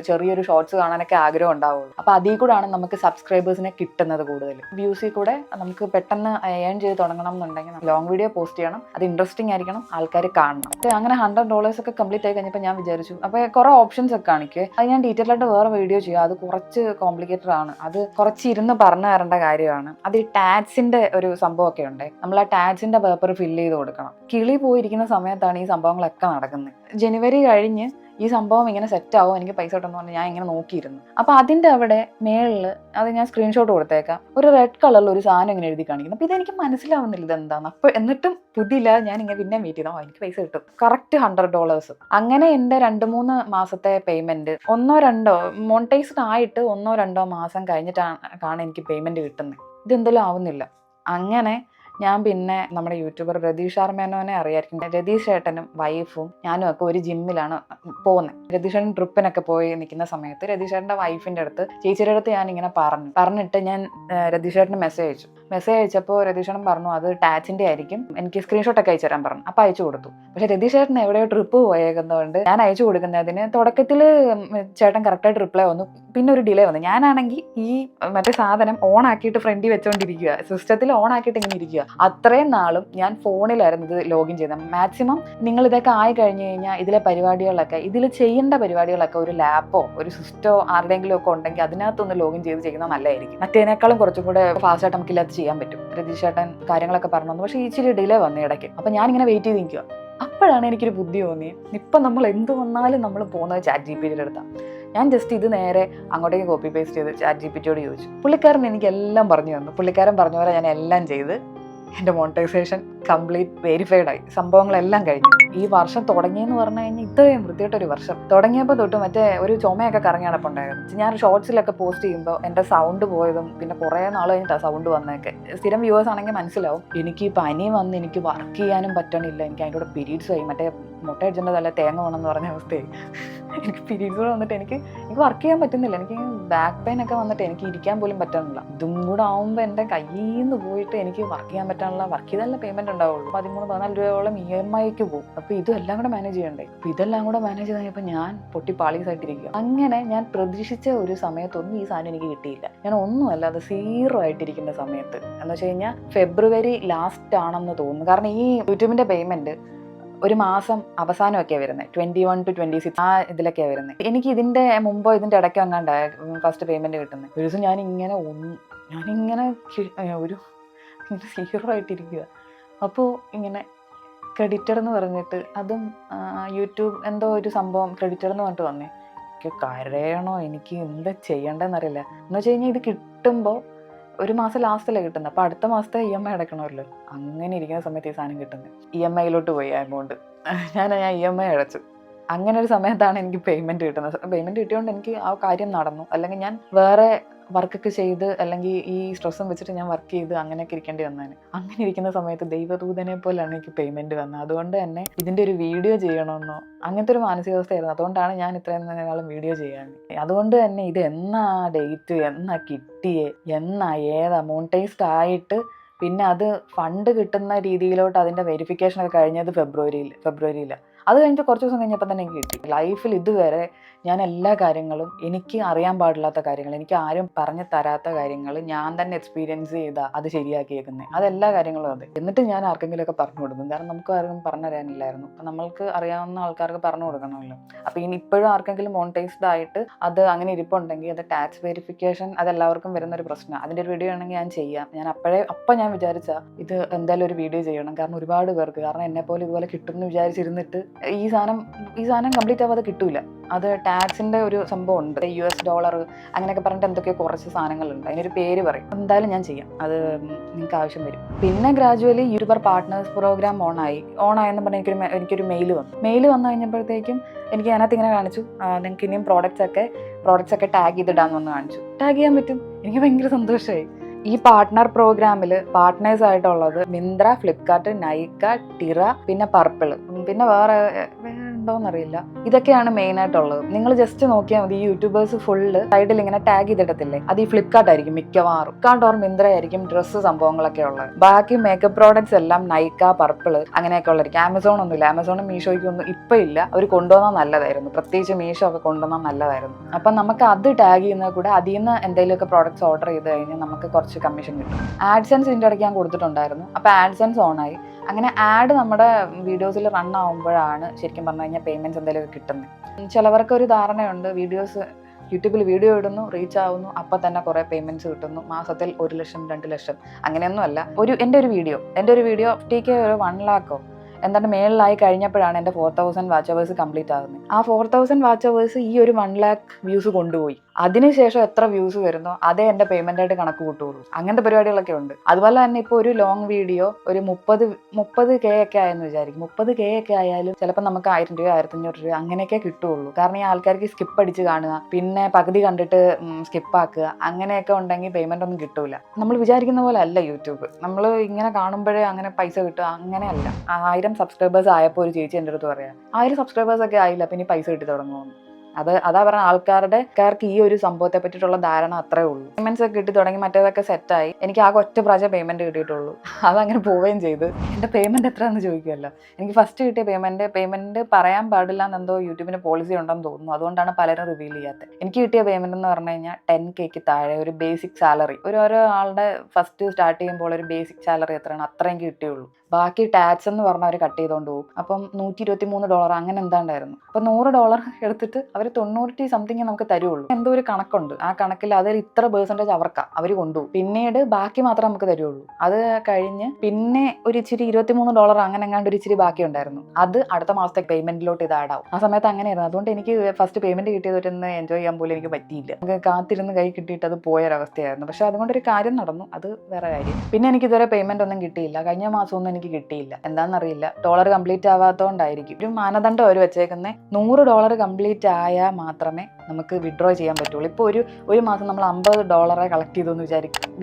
ചെറിയൊരു ഷോർട്സ് കാണാനൊക്കെ ആഗ്രഹം ഉണ്ടാവുള്ളൂ. അപ്പോൾ അതിൽ കൂടെയാണ് നമുക്ക് സബ്സ്ക്രൈബേഴ്സിനെ കിട്ടുന്നത്. കൂടുതൽ വ്യൂസിൽ കൂടെ നമുക്ക് പെട്ടെന്ന് ഏൺ ചെയ്ത് തുടങ്ങണം എന്നുണ്ടെങ്കിൽ ലോങ് വീഡിയോ പോസ്റ്റ് ചെയ്യണം. അത് ഇൻട്രസ്റ്റിംഗ് ആയിരിക്കണം, ആൾക്കാർ കാണണം. അങ്ങനെ $100 ഒക്കെ കംപ്ലീറ്റ് ആയി കഴിഞ്ഞപ്പോൾ ഞാൻ വിചാരിച്ചു, അപ്പോൾ കുറേ ഓപ്ഷൻസ് ഒക്കെ കാണിക്കുക. അത് ഞാൻ ഡീറ്റെയിൽ ആയിട്ട് വേറെ വീഡിയോ ചെയ്യുക. അത് കുറച്ച് കോംപ്ലിക്കേറ്റഡ് ആണ്. അത് കുറച്ച് ഇരുന്ന് പറഞ്ഞു തരേണ്ട കാര്യമാണ്. അത് ഈ ടാക്സിന്റെ ഒരു സംഭവമൊക്കെ ഉണ്ട്. നമ്മൾ ആ ടാക്സിന്റെ പേപ്പർ ഫില്ല് ചെയ്ത് കൊടുക്കണം. കിളി പോയിരിക്കുന്ന സമയത്താണ് ഈ സംഭവങ്ങളൊക്കെ നടക്കുന്നത്. ജനുവരി കഴിഞ്ഞ് ഈ സംഭവം ഇങ്ങനെ സെറ്റ് ആവും, എനിക്ക് പൈസ കിട്ടുമെന്ന് പറഞ്ഞാൽ ഞാൻ ഇങ്ങനെ നോക്കിയിരുന്നു. അപ്പോൾ അതിൻ്റെ അവിടെ മേളിൽ അത് ഞാൻ സ്ക്രീൻഷോട്ട് കൊടുത്തേക്കാം, ഒരു റെഡ് കളറിൽ ഒരു സാധനം ഇങ്ങനെ എഴുതി കാണിക്കുന്നു. അപ്പോൾ ഇതെനിക്ക് മനസ്സിലാവുന്നില്ല ഇതെന്താന്ന്. അപ്പോൾ എന്നിട്ടും പുതിയില്ല, ഞാൻ ഇങ്ങനെ പിന്നെ വെയിറ്റ് ചെയ്താൽ എനിക്ക് പൈസ കിട്ടും. കറക്റ്റ് $100. അങ്ങനെ എൻ്റെ 2-3 മാസത്തെ പേയ്മെന്റ് 1-2 മോണിറ്റൈസ്ഡ് ആയിട്ട് 1-2 മാസം കഴിഞ്ഞിട്ടാണ് എനിക്ക് പേയ്മെന്റ് കിട്ടുന്നത്. ഇതെന്തെങ്കിലും ആവുന്നില്ല. അങ്ങനെ ഞാൻ പിന്നെ നമ്മുടെ യൂട്യൂബർ രതീഷ് മേനോനെ അറിയായിരിക്കും. രതീഷ് ചേട്ടനും വൈഫും ഞാനും ഒക്കെ ഒരു ജിമ്മിലാണ് പോകുന്നത്. രതീഷ് ചേട്ടൻ ട്രിപ്പിനൊക്കെ പോയി നിൽക്കുന്ന സമയത്ത് രതീഷ് ചേട്ടൻ്റെ വൈഫിൻ്റെ അടുത്ത്, ചേച്ചിയുടെ അടുത്ത് ഞാൻ ഇങ്ങനെ പറഞ്ഞിട്ട് ഞാൻ രതീഷ് ചേട്ടന് മെസ്സേജ് അയച്ചപ്പോൾ രതീഷ് ചേട്ടൻ പറഞ്ഞു അത് ടാച്ചിൻ്റെ ആയിരിക്കും, എനിക്ക് സ്ക്രീൻഷോട്ടൊക്കെ അയച്ചു തരാൻ പറഞ്ഞു. അപ്പോൾ അയച്ചു കൊടുത്തു. പക്ഷെ രതീഷ് ചേട്ടൻ എവിടെയോ ട്രിപ്പ് പോയേക്കുന്നതുകൊണ്ട് ഞാൻ അയച്ചു കൊടുക്കുന്നതിന് തുടക്കത്തിൽ ചേട്ടൻ കറക്റ്റായിട്ട് റിപ്ലൈ വന്നു, പിന്നെ ഒരു ഡിലേ വന്നു. ഞാനാണെങ്കിൽ ഈ മറ്റേ സാധനം ഓൺ ആക്കിയിട്ട് ഫ്രണ്ടിൽ വെച്ചുകൊണ്ടിരിക്കുക, സിസ്റ്റത്തിൽ ഓൺ ആക്കിയിട്ട് ഇങ്ങനെ ഇരിക്കുക. അത്രയും നാളും ഞാൻ ഫോണിലായിരുന്നു ഇത് ലോഗിൻ ചെയ്തത്. മാക്സിമം നിങ്ങൾ ഇതൊക്കെ ആയി കഴിഞ്ഞ് കഴിഞ്ഞാൽ ഇതിൽ ചെയ്യേണ്ട പരിപാടികളൊക്കെ ഒരു ലാപ്പോ ഒരു സിസ്റ്റോ ആരുടെയെങ്കിലും ഒക്കെ ഉണ്ടെങ്കിൽ അതിനകത്തൊന്ന് ലോഗിൻ ചെയ്യുന്നത് നല്ലതായിരിക്കും. മറ്റേനേക്കാളും കുറച്ചും കൂടെ ഫാസ്റ്റായിട്ട് നമുക്ക് ഇല്ലാത്ത ചെയ്യാൻ പറ്റും. രതീഷ് ചേട്ടൻ കാര്യങ്ങളൊക്കെ പറഞ്ഞു തന്നു. പക്ഷേ ഇച്ചിരി ഡിലേ വന്നു ഇടയ്ക്ക്. അപ്പോൾ ഞാനിങ്ങനെ വെയിറ്റ് ചെയ്ത് നിൽക്കുക. അപ്പോഴാണ് എനിക്കൊരു ബുദ്ധി തോന്നിയത്, ഇപ്പം നമ്മൾ എന്ത് വന്നാലും നമ്മൾ പോകുന്നത് ChatGPTയുടെ അടുത്താണ്. ഞാൻ ജസ്റ്റ് ഇത് നേരെ അങ്ങോട്ടേക്ക് കോപ്പി പേസ്റ്റ് ചെയ്ത് ChatGPTയോട് ചോദിച്ചു. പുള്ളിക്കാരൻ എനിക്ക് എല്ലാം പറഞ്ഞു തന്നു. പുള്ളിക്കാരൻ പറഞ്ഞ പോലെ ഞാൻ എല്ലാം ചെയ്ത് എൻ്റെ മോണിറ്റൈസേഷൻ കംപ്ലീറ്റ് വെരിഫൈഡ് ആയി. സംഭവങ്ങളെല്ലാം കഴിഞ്ഞു. ഈ വർഷം തുടങ്ങിയെന്ന് പറഞ്ഞു കഴിഞ്ഞാൽ ഇത്രയും വൃത്തിയായിട്ടൊരു വർഷം തുടങ്ങിയപ്പോൾ തൊട്ട് മറ്റേ ഒരു ചുമയൊക്കെ കറങ്ങി നടപ്പുണ്ടായിരുന്നു. ഞാൻ ഷോർട്സിലൊക്കെ പോസ്റ്റ് ചെയ്യുമ്പോൾ എൻ്റെ സൗണ്ട് പോയതും പിന്നെ കുറേ നാൾ കഴിഞ്ഞിട്ടാണ് സൗണ്ട് വന്നതൊക്കെ. സ്ഥിരം വ്യൂവേഴ്സ് ആണെങ്കിൽ മനസ്സിലാവും. എനിക്ക് പനി വന്ന് എനിക്ക് വർക്ക് ചെയ്യാനും പറ്റണില്ല. എനിക്ക് അതിൻ്റെ കൂടെ പീരീഡ്സ് ആയി, മറ്റേ മുട്ട അടിച്ചേണ്ട തല്ല തേങ്ങ വേണമെന്ന് പറഞ്ഞ അവസ്ഥയായി. എനിക്ക് പീരീഡ്സ് കൂടെ വന്നിട്ട് എനിക്ക് വർക്ക് ചെയ്യാൻ പറ്റുന്നില്ല. എനിക്ക് ബാക്ക് പെയിൻ ഒക്കെ വന്നിട്ട് എനിക്ക് ഇരിക്കാൻ പോലും പറ്റുന്നില്ല. ഇതും കൂടെ ആവുമ്പോൾ എൻ്റെ കയ്യിൽ നിന്ന് പോയിട്ട് എനിക്ക് വർക്ക് ചെയ്യാൻ പറ്റാനുള്ള വർക്ക് ചെയ്താലേ പേയ്മെന്റ് ഉണ്ടാവുള്ളൂ. 13-14 രൂപയോളം EMIക്ക് പോകും. അപ്പോൾ ഇതെല്ലാം കൂടെ മാനേജ് ചെയ്യണ്ടേ. അപ്പോൾ ഇതെല്ലാം കൂടെ മാനേജ് ചെയ്ത് കഴിഞ്ഞപ്പോൾ ഞാൻ പൊട്ടി പാളീസായിട്ടിരിക്കുക. അങ്ങനെ ഞാൻ പ്രതീക്ഷിച്ച ഒരു സമയത്തൊന്നും ഈ സാധനം എനിക്ക് കിട്ടിയില്ല. ഞാൻ ഒന്നുമല്ല അത് 0 ആയിട്ടിരിക്കുന്ന സമയത്ത് എന്ന് വെച്ച് കഴിഞ്ഞാൽ ഫെബ്രുവരി ലാസ്റ്റ് ആണെന്ന് തോന്നുന്നു. കാരണം ഈ യൂട്യൂബിന്റെ പേയ്മെന്റ് ഒരു മാസം അവസാനമൊക്കെയാണ് വരുന്നത്, 21 to 26 ആ ഇതിലൊക്കെയാണ് വരുന്നത്. എനിക്ക് ഇതിൻ്റെ മുമ്പോ ഇതിൻ്റെ ഇടയ്ക്കോ അങ്ങാണ്ടായ ഫസ്റ്റ് പേയ്മെൻറ്റ് കിട്ടുന്നത്. ഒരു ദിവസം ഞാനിങ്ങനെ ഒരു 0 ആയിട്ടിരിക്കുക. അപ്പോൾ ഇങ്ങനെ ക്രെഡിറ്റഡ് എന്ന് പറഞ്ഞിട്ട്, അതും യൂട്യൂബ് എന്തോ ഒരു സംഭവം ക്രെഡിറ്റഡ് എന്ന് പറഞ്ഞിട്ട് വന്നേ. എനിക്ക് കരയണോ, എനിക്ക് എന്താ ചെയ്യേണ്ടതെന്നറിയില്ല. എന്ന് വെച്ച് കഴിഞ്ഞാൽ ഇത് കിട്ടുമ്പോൾ ഒരു മാസം ലാസ്റ്റിലാണ് കിട്ടുന്നത്. അപ്പോൾ അടുത്ത മാസത്തെ EMI അടയ്ക്കണമല്ലോ. അങ്ങനെ ഇരിക്കുന്ന സമയത്ത് ഈ സാധനം കിട്ടുന്നത്. EMIയിലോട്ട് പോയി ആ എമൗണ്ട്. ഞാൻ EMI അടച്ചു. അങ്ങനെ ഒരു സമയത്താണ് എനിക്ക് പേയ്മെൻറ്റ് കിട്ടുന്നത്. പേയ്മെൻറ്റ് കിട്ടിയതുകൊണ്ട് എനിക്ക് ആ കാര്യം നടന്നു. അല്ലെങ്കിൽ ഞാൻ വേറെ വർക്കൊക്കെ ചെയ്ത് അല്ലെങ്കിൽ ഈ സ്ട്രെസ്സും വെച്ചിട്ട് ഞാൻ വർക്ക് ചെയ്ത് അങ്ങനെയൊക്കെ ഇരിക്കേണ്ടി വന്നേനെ. അങ്ങനെ ഇരിക്കുന്ന സമയത്ത് ദൈവദൂതനെ പോലെയാണ് എനിക്ക് പേയ്മെൻറ്റ് വന്നത്. അതുകൊണ്ട് തന്നെ ഇതിൻ്റെ ഒരു വീഡിയോ ചെയ്യണമെന്നോ അങ്ങനത്തെ ഒരു മാനസികാവസ്ഥയായിരുന്നു. അതുകൊണ്ടാണ് ഞാൻ ഇത്രയും നാളും വീഡിയോ ചെയ്യാൻ. അതുകൊണ്ട് തന്നെ ഇത് എന്നാ ഡേറ്റ്, എന്നാ കിട്ടിയേ, ഏതാ മോണിറ്റൈസ്ഡ് ആയിട്ട് പിന്നെ അത് ഫണ്ട് കിട്ടുന്ന രീതിയിലോട്ട് അതിൻ്റെ വെരിഫിക്കേഷനൊക്കെ കഴിഞ്ഞത് ഫെബ്രുവരിയിൽ. അത് കഴിഞ്ഞിട്ട് കുറച്ച് ദിവസം കഴിഞ്ഞപ്പോൾ തന്നെ എനിക്ക് കിട്ടി. ലൈഫിൽ ഇതുവരെ ഞാൻ എല്ലാ കാര്യങ്ങളും, എനിക്ക് അറിയാൻ പാടില്ലാത്ത കാര്യങ്ങൾ, എനിക്ക് ആരും പറഞ്ഞു തരാത്ത കാര്യങ്ങൾ ഞാൻ തന്നെ എക്സ്പീരിയൻസ് ചെയ്താൽ അത് ശരിയാക്കിയേക്കുന്നത്. അതെല്ലാ കാര്യങ്ങളും അത്. എന്നിട്ട് ഞാൻ ആർക്കെങ്കിലുമൊക്കെ പറഞ്ഞു കൊടുക്കും. കാരണം നമുക്ക് ആർക്കും പറഞ്ഞു തരാനില്ലായിരുന്നു. അപ്പം നമ്മൾക്ക് അറിയാവുന്ന ആൾക്കാർക്ക് പറഞ്ഞു കൊടുക്കണമല്ലോ. അപ്പോൾ ഇനി ഇപ്പോഴും ആർക്കെങ്കിലും മോണിറ്റൈസ്ഡ് ആയിട്ട് അത് അങ്ങനെ ഇരിപ്പുണ്ടെങ്കിൽ അത് ടാക്സ് വെരിഫിക്കേഷൻ അതെല്ലാവർക്കും വരുന്നൊരു പ്രശ്നമാണ്. അതിൻ്റെ ഒരു വീഡിയോ ആണെങ്കിൽ ഞാൻ ചെയ്യാം. അപ്പം ഞാൻ വിചാരിച്ചാൽ ഇത് എന്തായാലും ഒരു വീഡിയോ ചെയ്യണം. കാരണം ഒരുപാട് പേർക്ക്, കാരണം എന്നെപ്പോലെ ഇതുപോലെ കിട്ടുമെന്ന് വിചാരിച്ചിരുന്നിട്ട് ഈ സാധനം കംപ്ലീറ്റ് ആവാതെ കിട്ടൂല. അത് ടാക്സിൻ്റെ ഒരു സംഭവം ഉണ്ട്. $US അങ്ങനെയൊക്കെ പറഞ്ഞിട്ട് എന്തൊക്കെയോ കുറച്ച് സാധനങ്ങളുണ്ട്. അതിനൊരു പേര് പറയും. എന്തായാലും ഞാൻ ചെയ്യാം. അത് നിങ്ങൾക്ക് ആവശ്യം വരും. പിന്നെ ഗ്രാജുവലി യൂട്യൂബർ പാർട്ട്നേഴ്സ് പ്രോഗ്രാം ഓണായെന്ന് പറഞ്ഞാൽ എനിക്കൊരു മെയിൽ വന്നു കഴിഞ്ഞപ്പോഴത്തേക്കും എനിക്ക് അതിനകത്ത് ഇങ്ങനെ കാണിച്ചു, നിങ്ങൾക്ക് ഇനിയും പ്രോഡക്റ്റ്സ് ഒക്കെ ടാഗ് ചെയ്തിടാന്ന് വന്ന് കാണിച്ചു. ടാഗ് ചെയ്യാൻ പറ്റും. എനിക്ക് ഭയങ്കര സന്തോഷമായി. ഈ പാർട്ട്ണർ പ്രോഗ്രാമിൽ പാർട്ട്നേഴ്സ് ആയിട്ടുള്ളത് മിന്ത്ര, ഫ്ലിപ്കാർട്ട്, നൈക്ക, ടിറ, പിന്നെ പർപ്പിൾ, പിന്നെ വേറെ ഉണ്ടോയെന്നറിയില്ല. ഇതൊക്കെയാണ് മെയിൻ ആയിട്ടുള്ളത്. നിങ്ങൾ ജസ്റ്റ് നോക്കിയാൽ മതി. ഈ യൂട്യൂബേഴ്സ് ഫുള്ള് സൈഡിൽ ഇങ്ങനെ ടാഗ് ചെയ്തിടത്തില്ലേ, അത് ഈ ഫ്ലിപ്കാർട്ട് ആയിരിക്കും മിക്കവാറും. ഫ്ലിപ്കാർട്ട് ഓർ മിന്ത്ര ആയിരിക്കും ഡ്രസ്സ് സംഭവങ്ങളൊക്കെ ഉള്ളത്. ബാക്കി മേക്കപ്പ് പ്രോഡക്ട്സ് എല്ലാം നൈക്ക, പർപ്പിൾ അങ്ങനെയൊക്കെ ഉള്ളതായിരിക്കും. ആമസോൺ ഒന്നുമില്ല. ആമസോണും മീഷോയ്ക്കൊന്നും ഇപ്പം ഇല്ല. അവർ കൊണ്ടുവന്നാൽ നല്ലതായിരുന്നു. പ്രത്യേകിച്ച് മീഷോ ഒക്കെ കൊണ്ടുവന്നാൽ നല്ലതായിരുന്നു. അപ്പം നമുക്ക് അത് ടാഗ് ചെയ്യുന്നത് കൂടെ അതിൽ നിന്ന് എന്തെങ്കിലുമൊക്കെ പ്രോഡക്ട്സ് ഓർഡർ ചെയ്ത് കഴിഞ്ഞാൽ നമുക്ക് കുറച്ച് കമ്മീഷൻ കിട്ടും. ആഡ്സെൻസ് ഇതിൻ്റെ ഇടയ്ക്ക് ഞാൻ കൊടുത്തിട്ടുണ്ടായിരുന്നു. അപ്പോൾ ആഡ്സെൻസ് ഓണായി. അങ്ങനെ ആഡ് നമ്മുടെ വീഡിയോസിൽ റൺ ആവുമ്പോഴാണ് ശരിക്കും പറഞ്ഞു കഴിഞ്ഞാൽ പേയ്മെൻറ്റ്സ് എന്തെങ്കിലുമൊക്കെ കിട്ടുന്നത്. ചിലവർക്ക് ഒരു ധാരണയുണ്ട്, യൂട്യൂബിൽ വീഡിയോ ഇടുന്നു, റീച്ച് ആവുന്നു, അപ്പം തന്നെ കുറേ പേയ്മെൻറ്റ്സ് കിട്ടുന്നു, മാസത്തിൽ 1 ലക്ഷം 2 ലക്ഷം. അങ്ങനെയൊന്നും അല്ല. എൻ്റെ ഒരു വീഡിയോ 50K ഒരു 1 lakh എന്താണ് മേളിലായി കഴിഞ്ഞപ്പോഴാണ് എൻ്റെ 4000 വാച്ച് അവേഴ്സ് കംപ്ലീറ്റ് ആകുന്നത്. ആ 4000 വാച്ച് അവേഴ്സ് ഈ ഒരു 1 lakh വ്യൂസ് കൊണ്ടുപോയി. അതിനുശേഷം എത്ര വ്യൂസ് വരുന്നോ അതേ എൻ്റെ പേയ്മെൻ്റ് ആയിട്ട് കണക്ക് കൂട്ടുള്ളൂ. അങ്ങനത്തെ പരിപാടികളൊക്കെ ഉണ്ട്. അതുപോലെ തന്നെ ഇപ്പോൾ ഒരു ലോങ് വീഡിയോ ഒരു 30K ഒക്കെ ആയെന്ന് വിചാരിക്കും. 30K ഒക്കെ ആയാലും ചിലപ്പോൾ നമുക്ക് 1000 രൂപ 1500 രൂപ അങ്ങനെയൊക്കെ കിട്ടുള്ളൂ. കാരണം ഈ ആൾക്കാർക്ക് സ്കിപ്പ് അടിച്ച് കാണുക, പിന്നെ പകുതി കണ്ടിട്ട് സ്കിപ്പാക്കുക, അങ്ങനെയൊക്കെ ഉണ്ടെങ്കിൽ പേയ്മെൻ്റ് ഒന്നും കിട്ടൂല. നമ്മൾ വിചാരിക്കുന്ന പോലെ അല്ല യൂട്യൂബ്. നമ്മൾ ഇങ്ങനെ കാണുമ്പോഴേ അങ്ങനെ പൈസ കിട്ടുക, അങ്ങനെയല്ല. 1000 സബ്സ്ക്രൈബേഴ്സ് ആയപ്പോൾ ഒരു ചേച്ചി എൻ്റെ അടുത്ത് പറയാം, 1000 സബ്സ്ക്രൈബേഴ്സ് ഒക്കെ ആയില്ല, പിന്നെ പൈസ കിട്ടി തുടങ്ങുമെന്ന്. അതാ പറഞ്ഞ ആൾക്കാർക്ക് ഈ ഒരു സംഭവത്തെ പറ്റിയിട്ടുള്ള ധാരണ അത്രേ ഉള്ളൂ. പേയ്മെന്റ്സ് ഒക്കെ കിട്ടി തുടങ്ങി, മറ്റേതൊക്കെ സെറ്റായി. എനിക്ക് ആകെ ഒറ്റ പ്രാവശ്യം പേയ്മെന്റ് കിട്ടിയിട്ടുള്ളൂ. അതങ്ങനെ പോവുകയും ചെയ്ത്. എൻ്റെ പേയ്മെന്റ് എത്രയാണെന്ന് ചോദിക്കുമല്ലോ. എനിക്ക് ഫസ്റ്റ് കിട്ടിയ പേയ്മെന്റ് പറയാൻ പാടില്ല എന്നെന്തോ യൂട്യൂബിന് പോളിസി ഉണ്ടെന്ന് തോന്നുന്നു. അതുകൊണ്ടാണ് പലരും റിവീൽ ചെയ്യാത്തത്. എനിക്ക് കിട്ടിയ പേയ്മെന്റ് എന്ന് പറഞ്ഞു കഴിഞ്ഞാൽ 10Kക്ക് താഴെ ഒരു ബേസിക് സാലറി. ഓരോ ആളുടെ ഫസ്റ്റ് സ്റ്റാർട്ട് ചെയ്യുമ്പോൾ ഒരു ബേസിക് സാലറി എത്രയാണ് അത്ര എനിക്ക് കിട്ടിയുള്ളൂ. ബാക്കി ടാക്സ് എന്ന് പറഞ്ഞാൽ അവർ കട്ട് ചെയ്തുകൊണ്ട് പോകും. അപ്പം $123 അങ്ങനെ എന്താണ്ടായിരുന്നു. അപ്പം $100 എടുത്തിട്ട് അവർ അവർ 90 സംതിങ് നമുക്ക് തരുള്ളൂ. എന്തോ ഒരു കണക്കുണ്ട്, ആ കണക്കിൽ അതിൽ ഇത്ര പെർസെൻറ്റേജ് അവർക്കാ അവർ കൊണ്ടുപോകും. പിന്നീട് ബാക്കി മാത്രമേ നമുക്ക് തരുള്ളൂ. അത് കഴിഞ്ഞ് പിന്നെ ഒരു ഇച്ചിരി $23 അങ്ങനെ എങ്ങാണ്ട് ഒരു ഇച്ചിരി ബാക്കി ഉണ്ടായിരുന്നു. അത് അടുത്ത മാസത്തെ പേയ്മെന്റിലോട്ട് ഇത് ആഡ് ആവും. ആ സമയത്ത് അങ്ങനെയായിരുന്നു. അതുകൊണ്ട് എനിക്ക് ഫസ്റ്റ് പേയ്മെന്റ് കിട്ടിയതൊന്ന് എൻജോയ് ചെയ്യാൻ പോലും എനിക്ക് പറ്റിയില്ല. നമുക്ക് കാത്തിരുന്ന് കൈ കിട്ടിയിട്ട് അത് പോയൊരവസ്ഥയായിരുന്നു. പക്ഷെ അതുകൊണ്ടൊരു കാര്യം നടന്നു, അത് വേറെ കാര്യം. പിന്നെ എനിക്ക് ഇതുവരെ പേയ്മെന്റ് ഒന്നും കിട്ടിയില്ല. കഴിഞ്ഞ മാസമൊന്നും എനിക്ക് കിട്ടിയില്ല. എന്താണെന്നറിയില്ല, ഡോളർ കംപ്ലീറ്റ് ആവാത്തതുകൊണ്ടായിരിക്കും. ഒരു മാനദണ്ഡം അവർ വെച്ചേക്കുന്നത് $100 കംപ്ലീറ്റ് ആയാൽ മാത്രമേ നമുക്ക് വിഡ്രോ ചെയ്യാൻ പറ്റുള്ളൂ. ഇപ്പോൾ ഒരു മാസം നമ്മൾ $50 കളക്ട് ചെയ്തെന്ന്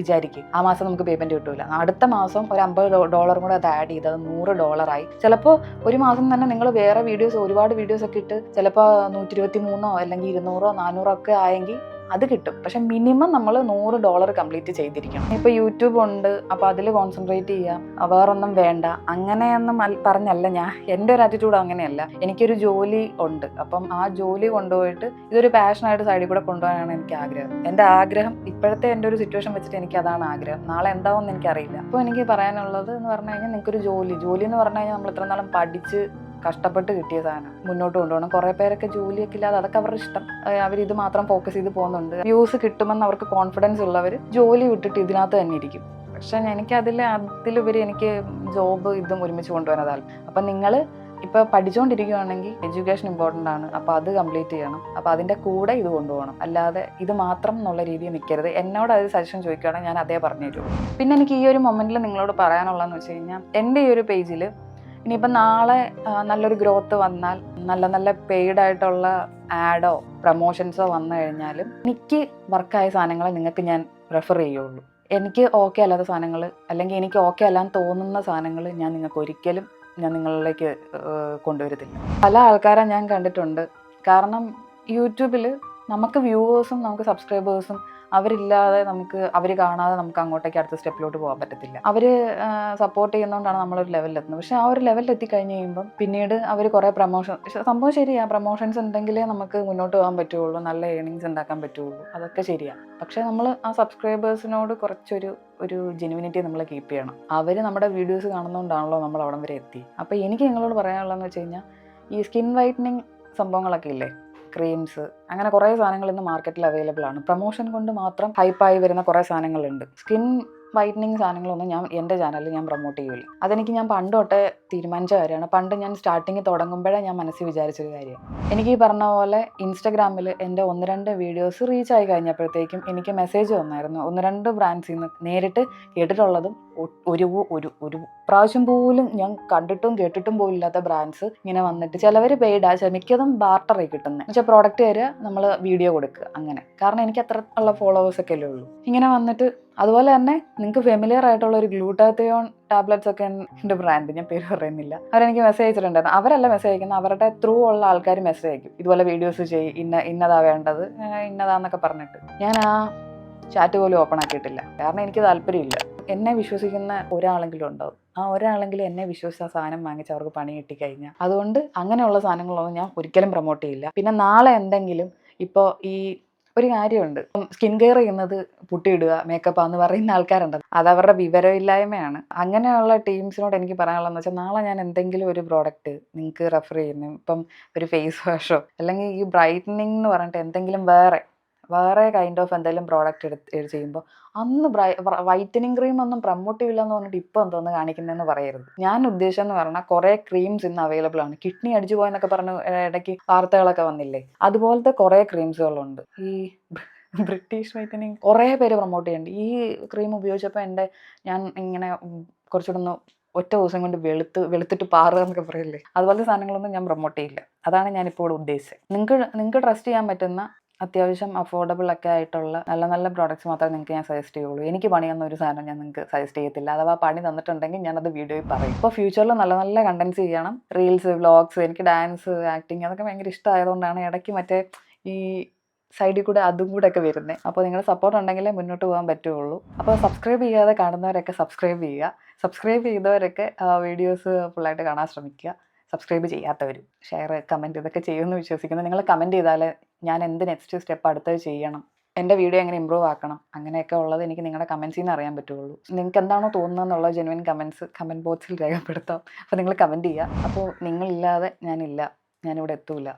വിചാരിക്കും, ആ മാസം നമുക്ക് പേയ്മെന്റ് കിട്ടൂല. അടുത്ത മാസം ഒരു $50 കൂടെ അത് ആഡ് ചെയ്ത് അത് $100 ആയി. ചിലപ്പോൾ ഒരു മാസം തന്നെ നിങ്ങൾ വേറെ ഒരുപാട് വീഡിയോസ് ഒക്കെ ഇട്ട് ചിലപ്പോൾ 123 അല്ലെങ്കിൽ 200 400 ഒക്കെ ആയെങ്കിൽ അത് കിട്ടും. പക്ഷെ മിനിമം നമ്മൾ $100 കംപ്ലീറ്റ് ചെയ്തിരിക്കണം. ഇപ്പോൾ യൂട്യൂബ് ഉണ്ട്, അപ്പോൾ അതിൽ കോൺസെൻട്രേറ്റ് ചെയ്യാം, വേറൊന്നും വേണ്ട അങ്ങനെയൊന്നും പറഞ്ഞല്ല ഞാൻ. എൻ്റെ ഒരു ആറ്റിറ്റ്യൂഡ് അങ്ങനെയല്ല. എനിക്കൊരു ജോലി ഉണ്ട്, അപ്പം ആ ജോലി കൊണ്ടുപോയിട്ട് ഇതൊരു പാഷനായിട്ട് സൈഡിൽ കൂടെ കൊണ്ടുപോകാനാണ് എനിക്ക് ആഗ്രഹം. എൻ്റെ ആഗ്രഹം ഇപ്പോഴത്തെ എൻ്റെ ഒരു സിറ്റുവേഷൻ വെച്ചിട്ട് എനിക്ക് അതാണ് ആഗ്രഹം. നാളെ എന്താവുമെന്ന് എനിക്കറിയില്ല. അപ്പോൾ എനിക്ക് പറയാനുള്ളത് എന്ന് പറഞ്ഞു കഴിഞ്ഞാൽ, നിങ്ങൾക്കൊരു ജോലി എന്ന് പറഞ്ഞു കഴിഞ്ഞാൽ നമ്മൾ ഇത്ര നാളും പഠിച്ച് കഷ്ടപ്പെട്ട് കിട്ടിയ സാധനം മുന്നോട്ട് കൊണ്ടുപോകണം. കുറേ പേരൊക്കെ ജോലിയൊക്കെ ഇല്ലാതെ, അതൊക്കെ അവരുടെ ഇഷ്ടം, അവരിത് മാത്രം ഫോക്കസ് ചെയ്ത് പോകുന്നുണ്ട്. വ്യൂസ് കിട്ടുമെന്ന് അവർക്ക് കോൺഫിഡൻസ് ഉള്ളവർ ജോലി വിട്ടിട്ട് ഇതിനകത്ത് തന്നെ ഇരിക്കും. പക്ഷെ അതിലുപരി എനിക്ക് ജോബ് ഇതും ഒരുമിച്ച് കൊണ്ടുപോകാൻ താല്പര്യം. അപ്പം നിങ്ങൾ ഇപ്പോൾ പഠിച്ചുകൊണ്ടിരിക്കുകയാണെങ്കിൽ എഡ്യൂക്കേഷൻ ഇമ്പോർട്ടൻ്റ് ആണ്. അപ്പോൾ അത് കംപ്ലീറ്റ് ചെയ്യണം. അപ്പോൾ അതിൻ്റെ കൂടെ ഇത് കൊണ്ടുപോകണം. അല്ലാതെ ഇത് മാത്രം എന്നുള്ള രീതിയിൽ നിൽക്കരുത്. എന്നോട് അത് സജഷൻ ചോദിക്കുകയാണെങ്കിൽ ഞാൻ അതേ പറഞ്ഞു തരുള്ളൂ. പിന്നെ എനിക്ക് ഈ ഒരു മൊമെൻറ്റിൽ നിങ്ങളോട് പറയാനുള്ളതെന്ന് വെച്ച് കഴിഞ്ഞാൽ, എൻ്റെ ഈ ഒരു പേജിൽ ഇനിയിപ്പോൾ നാളെ നല്ലൊരു ഗ്രോത്ത് വന്നാൽ, നല്ല പെയ്ഡ് ആയിട്ടുള്ള ആഡോ പ്രൊമോഷൻസോ വന്നു കഴിഞ്ഞാലും എനിക്ക് വർക്കായ സാധനങ്ങളെ നിങ്ങൾക്ക് ഞാൻ റെഫർ ചെയ്യുള്ളൂ. എനിക്ക് ഓക്കെ അല്ലാത്ത സാധനങ്ങൾ, അല്ലെങ്കിൽ എനിക്ക് ഓക്കെ അല്ലാന്ന് തോന്നുന്ന സാധനങ്ങൾ ഞാൻ നിങ്ങളിലേക്ക് കൊണ്ടുവരത്തില്ല. പല ആൾക്കാരെ ഞാൻ കണ്ടിട്ടുണ്ട്. കാരണം യൂട്യൂബിൽ നമുക്ക് വ്യൂവേഴ്സും നമുക്ക് സബ്സ്ക്രൈബേഴ്സും അവരില്ലാതെ അവർ കാണാതെ നമുക്ക് അങ്ങോട്ടേക്ക് അടുത്ത സ്റ്റെപ്പിലോട്ട് പോകാൻ പറ്റത്തില്ല. അവർ സപ്പോർട്ട് ചെയ്യുന്നതുകൊണ്ടാണ് നമ്മളൊരു ലെവലിലെത്തുന്നത്. പക്ഷെ ആ ഒരു ലെവലിൽ എത്തിക്കഴിഞ്ഞ് കഴിയുമ്പം പിന്നീട് അവർ കുറേ സംഭവം ശരിയാണ്, പ്രൊമോഷൻസ് ഉണ്ടെങ്കിലേ നമുക്ക് മുന്നോട്ട് പോകാൻ പറ്റുള്ളൂ, നല്ല ഏണിങ്സ് ഉണ്ടാക്കാൻ പറ്റുള്ളൂ, അതൊക്കെ ശരിയാണ്. പക്ഷെ നമ്മൾ ആ സബ്സ്ക്രൈബേഴ്സിനോട് കുറച്ചൊരു ജെനുവിനിറ്റി നമ്മൾ കീപ്പ് ചെയ്യണം. അവർ നമ്മുടെ വീഡിയോസ് കാണുന്നതുകൊണ്ടാണല്ലോ നമ്മൾ അവിടം വരെ എത്തി. അപ്പോൾ എനിക്ക് നിങ്ങളോട് പറയാനുള്ളതെന്ന് വെച്ച് കഴിഞ്ഞാൽ, ഈ സ്കിൻ വൈറ്റനിങ് സംഭവങ്ങളൊക്കെ ഇല്ലേ, ക്രീംസ്, അങ്ങനെ കുറേ സാധനങ്ങൾ ഇന്ന് മാർക്കറ്റിൽ അവൈലബിൾ ആണ്. പ്രൊമോഷൻ കൊണ്ട് മാത്രം ഹൈപ്പായി വരുന്ന കുറേ സാധനങ്ങളുണ്ട്. സ്കിൻ വൈറ്റനിങ് സാധനങ്ങളൊന്നും എൻ്റെ ചാനലിൽ ഞാൻ പ്രൊമോട്ട് ചെയ്യില്ല. അതെനിക്ക് ഞാൻ പണ്ട് തൊട്ടേ തീരുമാനിച്ച കാര്യമാണ്. പണ്ട് ഞാൻ സ്റ്റാർട്ടിങ് തുടങ്ങുമ്പോഴേ ഞാൻ മനസ്സിൽ വിചാരിച്ചൊരു കാര്യമാണ്. എനിക്ക് ഈ പറഞ്ഞ പോലെ ഇൻസ്റ്റഗ്രാമിൽ എൻ്റെ 1-2 വീഡിയോസ് റീച്ച് ആയി കഴിഞ്ഞപ്പോഴത്തേക്കും എനിക്ക് മെസ്സേജ് വന്നായിരുന്നു. 1-2 ബ്രാൻഡ്സിൽ നിന്ന് നേരിട്ട് കേട്ടിട്ടുള്ളതും ഒരു പ്രാവശ്യം പോലും ഞാൻ കണ്ടിട്ടും കേട്ടിട്ടും പോലും ഇല്ലാത്ത ബ്രാൻഡ്സ് ഇങ്ങനെ വന്നിട്ട്, ചിലവർ പെയ്ഡാ, മിക്കതും ബാർട്ടറായി കിട്ടുന്നത്. എന്നുവെച്ചാൽ പ്രോഡക്റ്റ് തരിക, നമ്മൾ വീഡിയോ കൊടുക്കുക, അങ്ങനെ. കാരണം എനിക്ക് അത്ര ഉള്ള ഫോളോവേഴ്സൊക്കെ അല്ലേ ഉള്ളൂ. ഇങ്ങനെ വന്നിട്ട്, അതുപോലെ തന്നെ നിങ്ങൾക്ക് ഫെമിലിയർ ആയിട്ടുള്ള ഒരു ഗ്ലൂട്ടാത്തിയോൺ ടാബ്ലറ്റ്സ് ഒക്കെ ഉണ്ട് ബ്രാൻഡ്, ഞാൻ പേര് പറയുന്നില്ല. അവരെനിക്ക് മെസ്സേജ് അയച്ചിട്ടുണ്ടായിരുന്നു. അവരല്ല മെസ്സേജ് അയക്കുന്നത്, അവരുടെ ത്രൂ ഉള്ള ആൾക്കാർ മെസ്സേജ് അയക്കും, ഇതുപോലെ വീഡിയോസ് ഇന്നതാ വേണ്ടത്, ഇന്നതാന്നൊക്കെ പറഞ്ഞിട്ട്. ഞാൻ ആ ചാറ്റ് പോലും ഓപ്പൺ ആക്കിയിട്ടില്ല. കാരണം എനിക്ക് താല്പര്യമില്ല. എന്നെ വിശ്വസിക്കുന്ന ഒരാളെങ്കിലും ഉണ്ടാവും. ആ ഒരാളെങ്കിലും എന്നെ വിശ്വസിച്ച് ആ സാധനം വാങ്ങിച്ച് അവർക്ക് പണി കിട്ടിക്കഴിഞ്ഞാൽ, അതുകൊണ്ട് അങ്ങനെയുള്ള സാധനങ്ങളൊന്നും ഞാൻ ഒരിക്കലും പ്രൊമോട്ട് ചെയ്യില്ല. പിന്നെ നാളെ എന്തെങ്കിലും, ഇപ്പോൾ ഈ ഒരു കാര്യമുണ്ട്, സ്കിൻ കെയർ ചെയ്യുന്നത് പുട്ടിയിടുക, മേക്കപ്പാന്ന് പറയുന്ന ആൾക്കാരുണ്ട്. അതവരുടെ വിവരമില്ലായ്മയാണ്. അങ്ങനെയുള്ള ടീംസിനോട് എനിക്ക് പറയാനുള്ളതെന്ന് വെച്ചാൽ, നാളെ ഞാൻ എന്തെങ്കിലും ഒരു പ്രോഡക്റ്റ് നിങ്ങൾക്ക് റെഫർ ചെയ്യുന്നു, ഇപ്പം ഒരു ഫേസ് വാഷോ അല്ലെങ്കിൽ ഈ ബ്രൈറ്റനിങ് എന്ന് പറഞ്ഞിട്ട് എന്തെങ്കിലും വേറെ കൈൻഡ് ഓഫ് എന്തെങ്കിലും പ്രോഡക്റ്റ് എടുത്ത് ചെയ്യുമ്പോൾ, അന്ന് വൈറ്റനിങ് ക്രീം ഒന്നും പ്രൊമോട്ട് ചെയ്യില്ല എന്ന് പറഞ്ഞിട്ട് ഇപ്പോൾ എന്തോന്ന് കാണിക്കുന്നതെന്ന് പറയരുത്. ഞാൻ ഉദ്ദേശിച്ചെന്ന് പറഞ്ഞാൽ, കുറേ ക്രീംസ് ഇന്ന് അവൈലബിൾ ആണ്. കിഡ്നി അടിച്ചു പോയെന്നൊക്കെ പറഞ്ഞ് ഇടയ്ക്ക് വാർത്തകളൊക്കെ വന്നില്ലേ, അതുപോലത്തെ കുറേ ക്രീംസുകളുണ്ട്. ഈ ബ്രിട്ടീഷ് വൈറ്റനിങ് കുറേ പേര് പ്രൊമോട്ട് ചെയ്യുന്നുണ്ട്. ഈ ക്രീം ഉപയോഗിച്ചപ്പോൾ ഞാൻ ഇങ്ങനെ കുറച്ചുകൂടെ ഒന്ന് ഒറ്റ ദിവസം കൊണ്ട് വെളുത്തിട്ട് പാറുക എന്നൊക്കെ പറയില്ലേ, അതുപോലത്തെ സാധനങ്ങളൊന്നും ഞാൻ പ്രൊമോട്ട് ചെയ്യില്ല. അതാണ് ഞാനിപ്പോൾ ഉദ്ദേശിച്ചത്. നിങ്ങൾക്ക് ട്രസ്റ്റ് ചെയ്യാൻ പറ്റുന്ന അത്യാവശ്യം അഫോർഡബിൾ ഒക്കെ ആയിട്ടുള്ള നല്ല പ്രോഡക്റ്റ്സ് മാത്രമേ നിങ്ങൾക്ക് ഞാൻ സജസ്റ്റ് ചെയ്യുള്ളൂ. എനിക്ക് പണി തന്ന ഒരു സാധനം ഞാൻ നിങ്ങൾക്ക് സജസ്റ്റ് ചെയ്യത്തില്ല. അഥവാ പണി തന്നിട്ടുണ്ടെങ്കിൽ ഞാനത് വീഡിയോയിൽ പറയും. ഇപ്പോൾ ഫ്യൂച്ചറിൽ നല്ല കണ്ടൻസ് ചെയ്യണം, റീൽസ്, വ്ളോഗ്സ്. എനിക്ക് ഡാൻസ്, ആക്ടിങ് അതൊക്കെ ഭയങ്കര ഇഷ്ടമായതുകൊണ്ടാണ് ഇടയ്ക്ക് മറ്റേ ഈ സൈഡിൽ കൂടെ അതും കൂടെ ഒക്കെ വരുന്നത്. അപ്പോൾ നിങ്ങളുടെ സപ്പോർട്ട് ഉണ്ടെങ്കിലേ മുന്നോട്ട് പോകാൻ പറ്റുള്ളൂ. അപ്പോൾ സബ്സ്ക്രൈബ് ചെയ്യാതെ കാണുന്നവരൊക്കെ സബ്സ്ക്രൈബ് ചെയ്യുക. സബ്സ്ക്രൈബ് ചെയ്തവരൊക്കെ വീഡിയോസ് ഫുള്ളായിട്ട് കാണാൻ ശ്രമിക്കുക. സബ്സ്ക്രൈബ് ചെയ്യാത്തവരും ഷെയർ, കമൻറ്റ് ഇതൊക്കെ ചെയ്യുമെന്ന് വിശ്വസിക്കുന്നു. നിങ്ങൾ കമൻറ്റ് ചെയ്താലേ ഞാൻ എന്ത് നെക്സ്റ്റ് സ്റ്റെപ്പ് അടുത്തത് ചെയ്യണം, എൻ്റെ വീഡിയോ എങ്ങനെ ഇമ്പ്രൂവ് ആക്കണം, അങ്ങനെയൊക്കെ ഉള്ളത് എനിക്ക് നിങ്ങളുടെ കമൻസിൽ നിന്ന് അറിയാൻ പറ്റുള്ളൂ. നിങ്ങൾക്ക് എന്താണോ തോന്നുന്നത് എന്നുള്ള ജെനുവിൻ കമൻറ്റ് ബോക്സിൽ രേഖപ്പെടുത്താം. അപ്പോൾ നിങ്ങൾ കമൻറ്റ് ചെയ്യുക. അപ്പോൾ നിങ്ങളില്ലാതെ ഞാനിവിടെ എത്തൂല.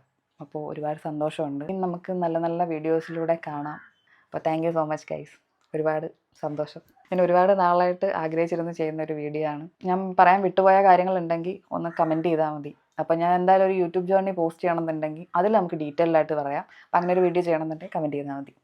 അപ്പോൾ ഒരുപാട് സന്തോഷമുണ്ട്. ഇനി നമുക്ക് നല്ല നല്ല വീഡിയോസിലൂടെ കാണാം. അപ്പോൾ thank you so much guys. ഒരുപാട് സന്തോഷം. ഞാൻ ഒരുപാട് നാളായിട്ട് ആഗ്രഹിച്ചിരുന്ന് ചെയ്യുന്ന ഒരു വീഡിയോ ആണ്. ഞാൻ പറയാൻ വിട്ടുപോയ കാര്യങ്ങളുണ്ടെങ്കിൽ ഒന്ന് കമൻറ്റ് ചെയ്താൽ മതി. അപ്പോൾ ഞാൻ എന്തായാലും ഒരു യൂട്യൂബ് ജേർണി പോസ്റ്റ് ചെയ്യണമെന്നുണ്ടെങ്കിൽ അതിൽ നമുക്ക് ഡീറ്റെയിൽ ആയിട്ട് പറയാം. അപ്പോൾ അങ്ങനെ ഒരു വീഡിയോ ചെയ്യണമെന്നുണ്ടെങ്കിൽ കമൻറ്റ് ചെയ്താൽ മതി.